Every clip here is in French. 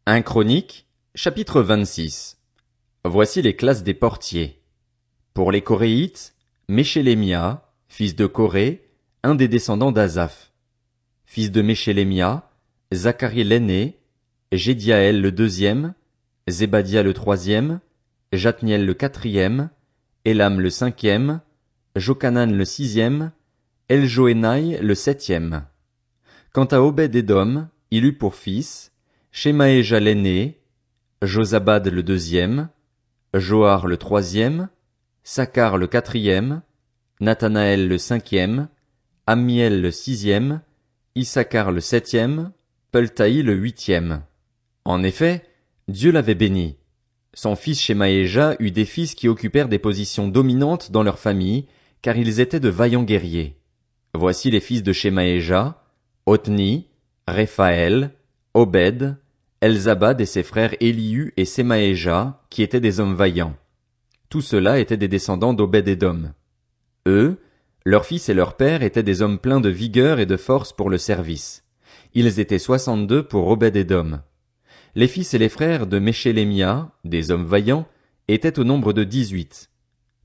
1 Chronique, chapitre 26. Voici les classes des portiers. Pour les Coréites, Méchélémia, fils de Coré, un des descendants d'Asaph. Fils de Méchélémia, Zacharie l'aîné, Jédiaël le deuxième, Zébadia le troisième, Jatniel le quatrième, Élam le cinquième, Jochanan le sixième, Eljoénaï le septième. Quant à Obed-Édom, il eut pour fils Shemaéja l'aîné, Josabad le deuxième, Joar le troisième, Sacar le quatrième, Nathanaël le cinquième, Ammiel le sixième, Issachar le septième, Peltaï le huitième. En effet, Dieu l'avait béni. Son fils Shemaéja eut des fils qui occupèrent des positions dominantes dans leur famille, car ils étaient de vaillants guerriers. Voici les fils de Shemaéja, Othni, Réphaël, Obed, Elzabad et ses frères Élihu et Semaéja, qui étaient des hommes vaillants. Tous ceux-là étaient des descendants d'Obed-Édom. Eux, leurs fils et leurs pères étaient des hommes pleins de vigueur et de force pour le service. Ils étaient 62 pour Obed-Édom. Les fils et les frères de Méchélémia, des hommes vaillants, étaient au nombre de 18.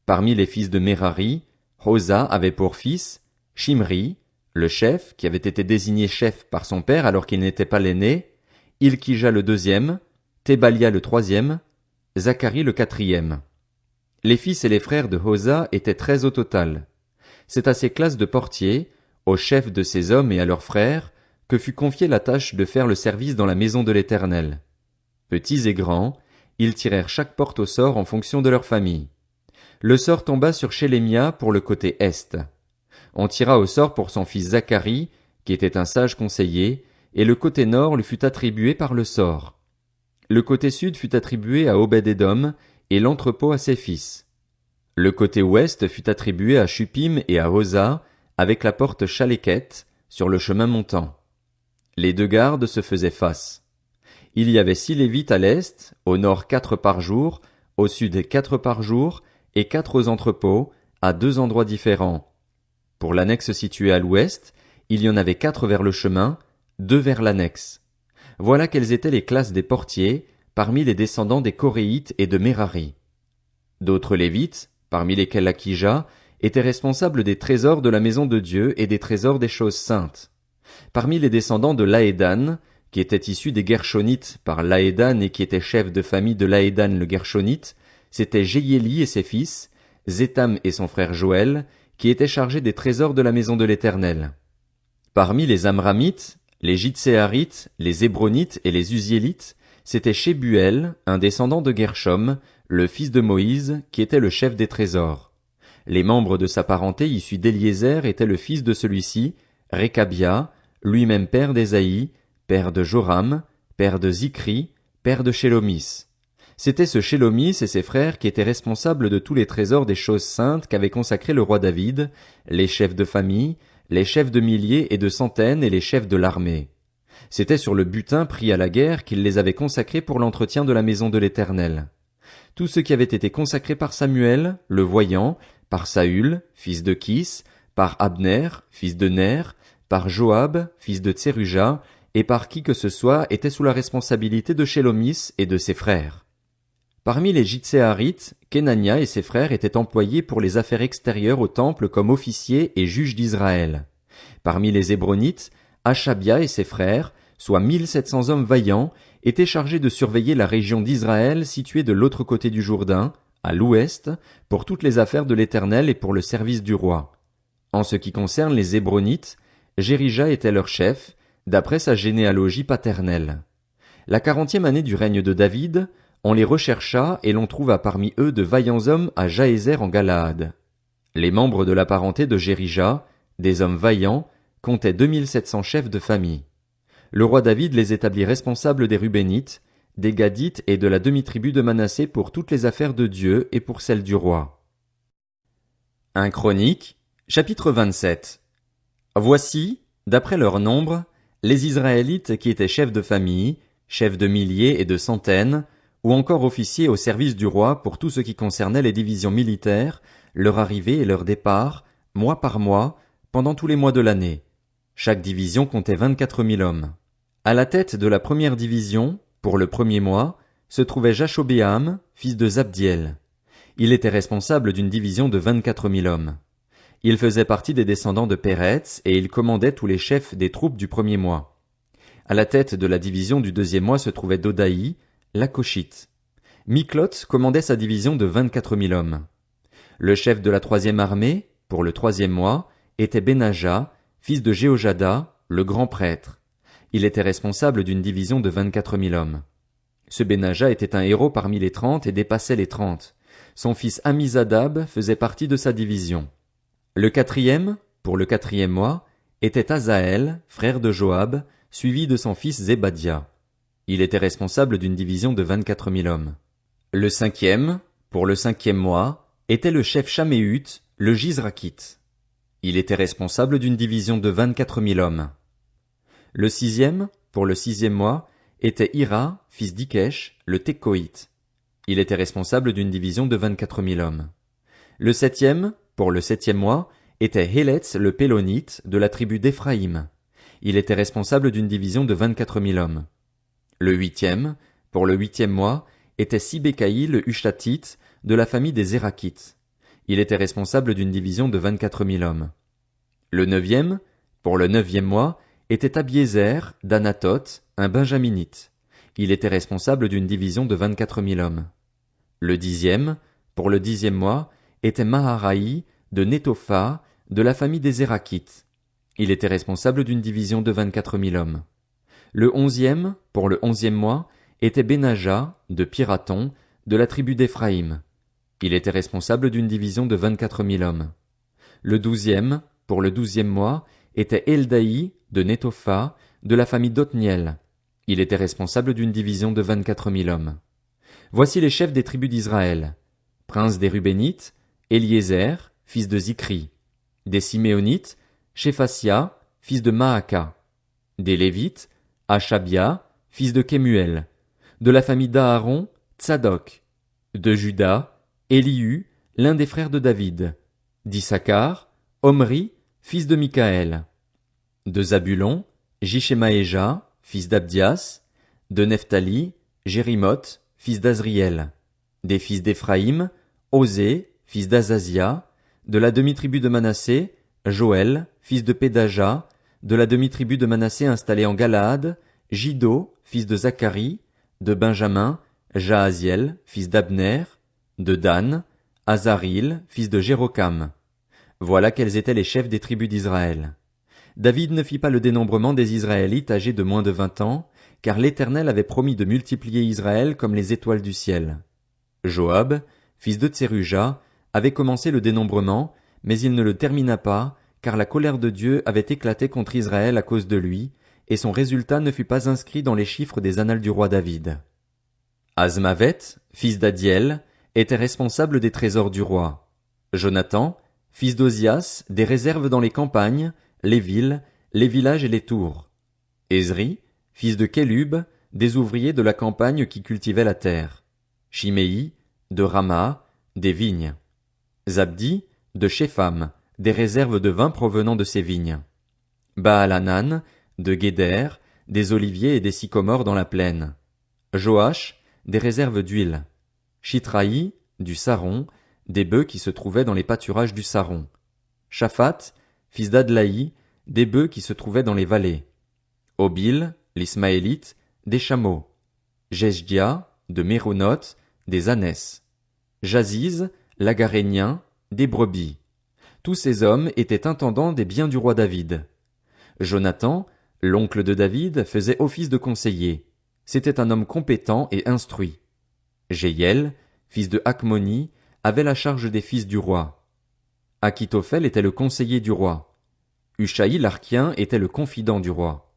Parmi les fils de Mérari, Hosa avait pour fils Shimri, le chef, qui avait été désigné chef par son père alors qu'il n'était pas l'aîné, Ilkija le deuxième, Thébalia le troisième, Zacharie le quatrième. Les fils et les frères de Hosa étaient 13 au total. C'est à ces classes de portiers, aux chefs de ces hommes et à leurs frères, que fut confiée la tâche de faire le service dans la maison de l'Éternel. Petits et grands, ils tirèrent chaque porte au sort en fonction de leur famille. Le sort tomba sur Shélémia pour le côté est. On tira au sort pour son fils Zacharie, qui était un sage conseiller, et le côté nord lui fut attribué par le sort. Le côté sud fut attribué à Obed-Édom, et l'entrepôt à ses fils. Le côté ouest fut attribué à Shuppim et à Hosa, avec la porte Chaléquette, sur le chemin montant. Les deux gardes se faisaient face. Il y avait 6 Lévites à l'est, au nord 4 par jour, au sud 4 par jour, et 4 aux entrepôts, à 2 endroits différents. Pour l'annexe située à l'ouest, il y en avait 4 vers le chemin, 2 vers l'annexe. Voilà quelles étaient les classes des portiers, parmi les descendants des Coréites et de Mérari. D'autres Lévites, parmi lesquels Akija, étaient responsables des trésors de la maison de Dieu et des trésors des choses saintes. Parmi les descendants de Laédan, qui étaient issus des Gershonites par Laédan et qui était chef de famille de Laédan le Gershonite, c'étaient Jéhiéli et ses fils, Zétham et son frère Joël, qui étaient chargés des trésors de la maison de l'Éternel. Parmi les Amramites, les Jitséarites, les Hébronites et les Uziélites, c'était Shebuel, un descendant de Gershom, le fils de Moïse, qui était le chef des trésors. Les membres de sa parenté issus d'Éliézer étaient le fils de celui-ci, Récabia, lui-même père d'Ésaïe, père de Joram, père de Zikri, père de Shélomis. C'était ce Shélomis et ses frères qui étaient responsables de tous les trésors des choses saintes qu'avait consacré le roi David, les chefs de famille, les chefs de milliers et de centaines et les chefs de l'armée. C'était sur le butin pris à la guerre qu'il les avait consacrés pour l'entretien de la maison de l'Éternel. Tout ce qui avait été consacré par Samuel, le voyant, par Saül, fils de Kis, par Abner, fils de Ner, par Joab, fils de Tseruja, et par qui que ce soit était sous la responsabilité de Shélomis et de ses frères. Parmi les Jitséarites, Kenania et ses frères étaient employés pour les affaires extérieures au temple comme officiers et juges d'Israël. Parmi les Hébronites, Achabia et ses frères, soit 1700 hommes vaillants, étaient chargés de surveiller la région d'Israël située de l'autre côté du Jourdain, à l'ouest, pour toutes les affaires de l'Éternel et pour le service du roi. En ce qui concerne les Hébronites, Jérija était leur chef, d'après sa généalogie paternelle. La 40e année du règne de David, on les rechercha et l'on trouva parmi eux de vaillants hommes à Jaézer en Galaad. Les membres de la parenté de Jérija, des hommes vaillants, comptaient 2700 chefs de famille. Le roi David les établit responsables des Rubénites, des Gadites et de la demi-tribu de Manassé pour toutes les affaires de Dieu et pour celles du roi. 1 Chronique, chapitre 27. Voici, d'après leur nombre, les Israélites qui étaient chefs de famille, chefs de milliers et de centaines, ou encore officiers au service du roi pour tout ce qui concernait les divisions militaires, leur arrivée et leur départ, mois par mois, pendant tous les mois de l'année. Chaque division comptait 24 000 hommes. À la tête de la première division, pour le premier mois, se trouvait Jashobéam, fils de Zabdiel. Il était responsable d'une division de 24 000 hommes. Il faisait partie des descendants de Péretz et il commandait tous les chefs des troupes du premier mois. À la tête de la division du deuxième mois se trouvait Dodaï, l'Akoshite. Miklot commandait sa division de 24 000 hommes. Le chef de la troisième armée, pour le troisième mois, était Benaja, fils de Jéhojada, le grand prêtre. Il était responsable d'une division de 24 000 hommes. Ce Benaja était un héros parmi les 30 et dépassait les 30. Son fils Amizadab faisait partie de sa division. Le quatrième, pour le quatrième mois, était Azaël, frère de Joab, suivi de son fils Zébadia. Il était responsable d'une division de 24 000 hommes. Le cinquième, pour le cinquième mois, était le chef Shaméut, le Jizrakite. Il était responsable d'une division de 24 000 hommes. Le sixième, pour le sixième mois, était Ira, fils d'Ikesh, le Tékoïte. Il était responsable d'une division de 24 000 hommes. Le septième, pour le septième mois, était Héletz le Pélonite de la tribu d'Éphraïm. Il était responsable d'une division de 24 000 hommes. Le huitième, pour le huitième mois, était Sibécaï le Hushatite de la famille des Zérakites. Il était responsable d'une division de 24 000 hommes. Le neuvième, pour le neuvième mois, était Abiézer d'Anatoth, un benjaminite. Il était responsable d'une division de 24 000 hommes. Le dixième, pour le dixième mois, était Maharaï de Nétopha, de la famille des Zérakites. Il était responsable d'une division de 24 000 hommes. Le onzième, pour le onzième mois, était Benaja, de Piraton, de la tribu d'Éphraïm. Il était responsable d'une division de 24 000 hommes. Le douzième, pour le douzième mois, était Eldaï, de Nétopha, de la famille d'Othniel. Il était responsable d'une division de 24 000 hommes. Voici les chefs des tribus d'Israël. Prince des Rubénites, Éliézer, fils de Zikri. Des Siméonites, Shéphasia, fils de Maaka. Des Lévites, Achabia, fils de Kemuel. De la famille d'Aaron, Tsadok. De Juda, Élihu, l'un des frères de David. D'Issachar, Omri, fils de Mikaël. De Zabulon, Jishemaéja, fils d'Abdias. De Nephtali, Jérimoth, fils d'Azriel. Des fils d'Éphraïm, Osée, fils d'Azazia. De la demi-tribu de Manassé, Joël, fils de Pédaja. De la demi-tribu de Manassé installée en Galaad, Jiddo, fils de Zacharie. De Benjamin, Jahaziel, fils d'Abner. De Dan, Azaril, fils de Jérokam. Voilà quels étaient les chefs des tribus d'Israël. David ne fit pas le dénombrement des Israélites âgés de moins de 20 ans, car l'Éternel avait promis de multiplier Israël comme les étoiles du ciel. Joab, fils de Tseruja, avait commencé le dénombrement, mais il ne le termina pas, car la colère de Dieu avait éclaté contre Israël à cause de lui, et son résultat ne fut pas inscrit dans les chiffres des annales du roi David. Azmavet, fils d'Adiel, était responsable des trésors du roi. Jonathan, fils d'Ozias, des réserves dans les campagnes, les villes, les villages et les tours. Ezri, fils de Kélub, des ouvriers de la campagne qui cultivaient la terre. Shimei, de Rama, des vignes. Zabdi, de Shepham, des réserves de vin provenant de ses vignes. Baal-Hanan, de Guéder, des oliviers et des sycomores dans la plaine. Joach, des réserves d'huile. Shitraï, du Saron, des bœufs qui se trouvaient dans les pâturages du Saron. Shaphat, fils d'Adlaï, des bœufs qui se trouvaient dans les vallées. Obil, l'Ismaélite, des chameaux. Jesdia, de Méronoth, des ânesses. Jaziz, l'Agarénien, des brebis. Tous ces hommes étaient intendants des biens du roi David. Jonathan, l'oncle de David, faisait office de conseiller. C'était un homme compétent et instruit. Jéhiel, fils de Hakmoni, avait la charge des fils du roi. Akitophel était le conseiller du roi. Ushaï l'Arkien était le confident du roi.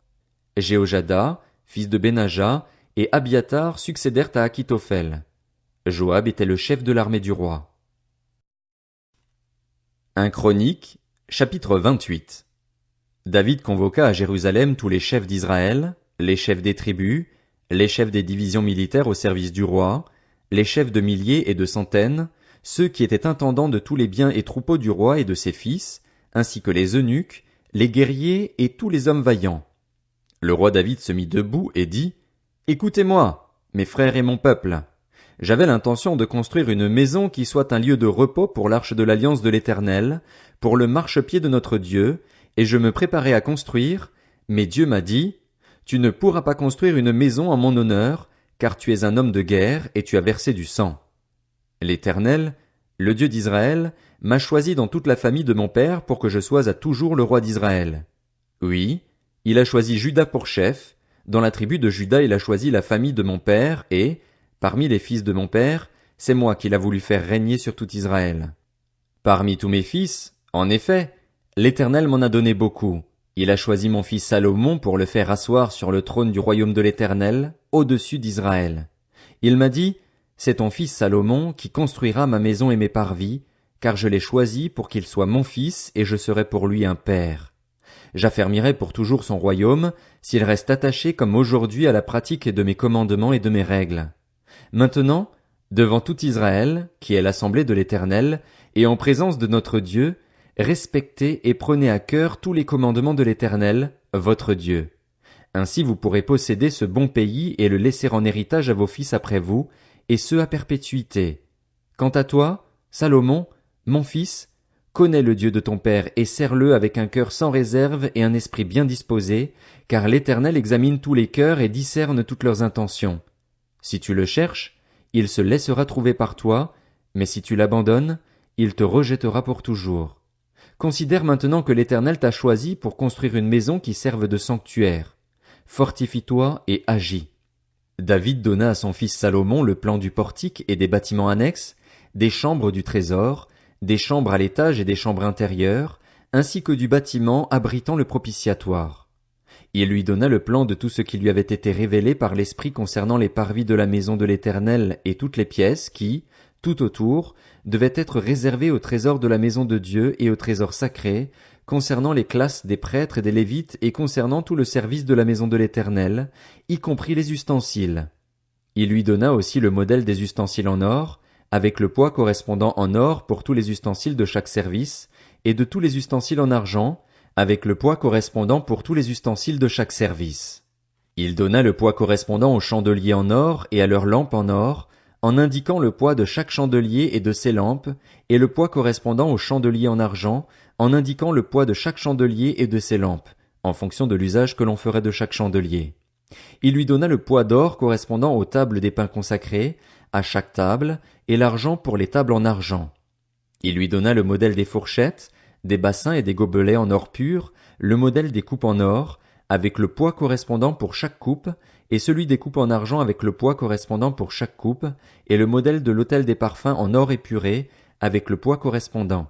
Jéhojada, fils de Benaja, et Abiatar succédèrent à Akitophel. Joab était le chef de l'armée du roi. 1 Chronique, chapitre 28. David convoqua à Jérusalem tous les chefs d'Israël, les chefs des tribus, les chefs des divisions militaires au service du roi, les chefs de milliers et de centaines, ceux qui étaient intendants de tous les biens et troupeaux du roi et de ses fils, ainsi que les eunuques, les guerriers et tous les hommes vaillants. Le roi David se mit debout et dit, Écoutez-moi, mes frères et mon peuple. J'avais l'intention de construire une maison qui soit un lieu de repos pour l'arche de l'alliance de l'Éternel, pour le marchepied de notre Dieu, et je me préparais à construire, mais Dieu m'a dit, tu ne pourras pas construire une maison en mon honneur, car tu es un homme de guerre et tu as versé du sang. L'Éternel, le Dieu d'Israël, m'a choisi dans toute la famille de mon père pour que je sois à toujours le roi d'Israël. Oui, il a choisi Juda pour chef, dans la tribu de Juda il a choisi la famille de mon père et, parmi les fils de mon père, c'est moi qu'il a voulu faire régner sur tout Israël. Parmi tous mes fils, en effet, l'Éternel m'en a donné beaucoup. Il a choisi mon fils Salomon pour le faire asseoir sur le trône du royaume de l'Éternel, au-dessus d'Israël. Il m'a dit, c'est ton fils Salomon qui construira ma maison et mes parvis, car je l'ai choisi pour qu'il soit mon fils et je serai pour lui un père. J'affermirai pour toujours son royaume, s'il reste attaché comme aujourd'hui à la pratique de mes commandements et de mes règles. Maintenant, devant tout Israël, qui est l'assemblée de l'Éternel, et en présence de notre Dieu, respectez et prenez à cœur tous les commandements de l'Éternel, votre Dieu. Ainsi vous pourrez posséder ce bon pays et le laisser en héritage à vos fils après vous, et ce à perpétuité. Quant à toi, Salomon, mon fils, connais le Dieu de ton père et sers-le avec un cœur sans réserve et un esprit bien disposé, car l'Éternel examine tous les cœurs et discerne toutes leurs intentions. Si tu le cherches, il se laissera trouver par toi, mais si tu l'abandonnes, il te rejettera pour toujours. Considère maintenant que l'Éternel t'a choisi pour construire une maison qui serve de sanctuaire. Fortifie-toi et agis. David donna à son fils Salomon le plan du portique et des bâtiments annexes, des chambres du trésor, des chambres à l'étage et des chambres intérieures, ainsi que du bâtiment abritant le propitiatoire. Il lui donna le plan de tout ce qui lui avait été révélé par l'Esprit concernant les parvis de la maison de l'Éternel et toutes les pièces qui, tout autour, devaient être réservées au trésor de la maison de Dieu et au trésor sacré, concernant les classes des prêtres et des Lévites et concernant tout le service de la maison de l'Éternel, y compris les ustensiles. Il lui donna aussi le modèle des ustensiles en or, avec le poids correspondant en or pour tous les ustensiles de chaque service, et de tous les ustensiles en argent, avec le poids correspondant pour tous les ustensiles de chaque service. Il donna le poids correspondant aux chandeliers en or et à leurs lampes en or, en indiquant le poids de chaque chandelier et de ses lampes, et le poids correspondant aux chandeliers en argent, en indiquant le poids de chaque chandelier et de ses lampes, en fonction de l'usage que l'on ferait de chaque chandelier. Il lui donna le poids d'or correspondant aux tables des pains consacrés, à chaque table, et l'argent pour les tables en argent. Il lui donna le modèle des fourchettes, des bassins et des gobelets en or pur, le modèle des coupes en or, avec le poids correspondant pour chaque coupe, et celui des coupes en argent avec le poids correspondant pour chaque coupe, et le modèle de l'autel des parfums en or épuré, avec le poids correspondant.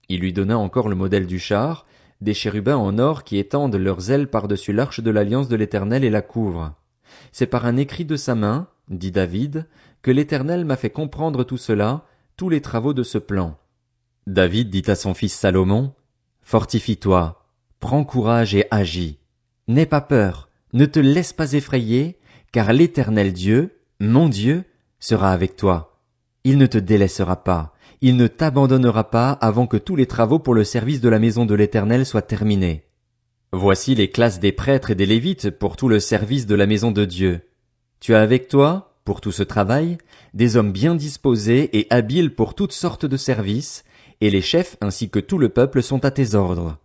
Il lui donna encore le modèle du char, des chérubins en or qui étendent leurs ailes par-dessus l'arche de l'alliance de l'Éternel et la couvrent. C'est par un écrit de sa main, dit David, que l'Éternel m'a fait comprendre tout cela, tous les travaux de ce plan. David dit à son fils Salomon, fortifie-toi, prends courage et agis. N'aie pas peur, ne te laisse pas effrayer, car l'Éternel Dieu, mon Dieu, sera avec toi. Il ne te délaissera pas, il ne t'abandonnera pas avant que tous les travaux pour le service de la maison de l'Éternel soient terminés. Voici les classes des prêtres et des Lévites pour tout le service de la maison de Dieu. Tu as avec toi, pour tout ce travail, des hommes bien disposés et habiles pour toutes sortes de services, et les chefs ainsi que tout le peuple sont à tes ordres.